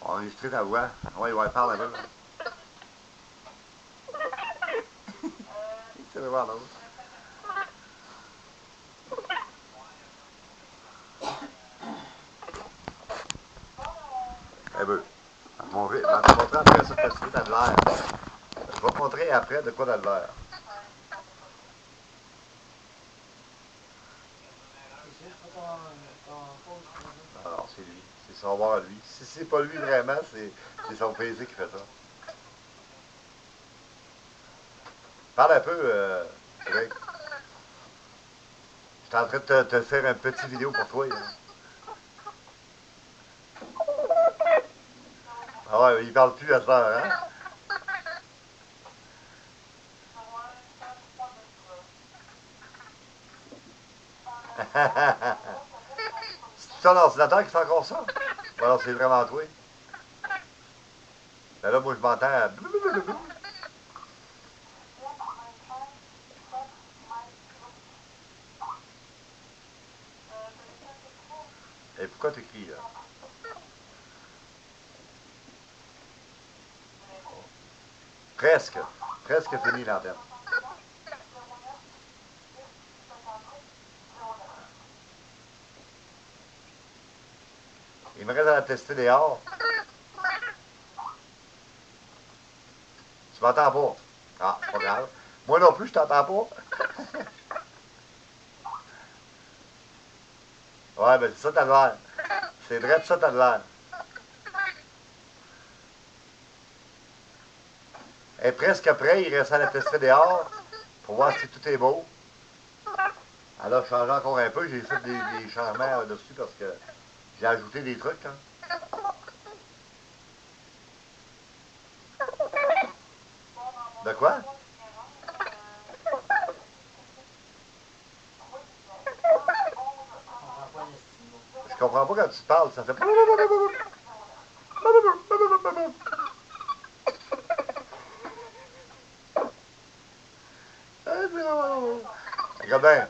On va enregistrer ta voix. Ouais, ouais, parle un peu. C'est vraiment drôle. Eh ben, je vais te montrer après ça parce que t'as de l'air. Je vais te montrer après de quoi t'as de l'air. Alors, c'est lui. C'est son voir à lui. Si c'est pas lui vraiment, c'est son PC qui fait ça. Parle un peu, Greg. Je suis en train de te faire une petite vidéo pour toi. Là. Ah ouais, il parle plus à cette heure, hein? C'est ton ordinateur qui fait encore ça? Ou alors c'est vraiment toi? Ben là, moi, je m'entends. Et pourquoi t'écris, là? Presque. Presque fini l'antenne. Il me reste à tester dehors. Tu m'entends pas? Ah, c'est pas grave. Moi non plus, je t'entends pas. Ouais, ben c'est ça, t'as de l'air. C'est vrai de ça, t'as de l'air. Et presque prêt, il reste à la tester dehors pour voir si tout est beau. Alors, je change encore un peu. J'ai fait des changements dessus parce que j'ai ajouté des trucs. Hein. De quoi? Je comprends pas quand tu parles. Ça fait... Regarde bien.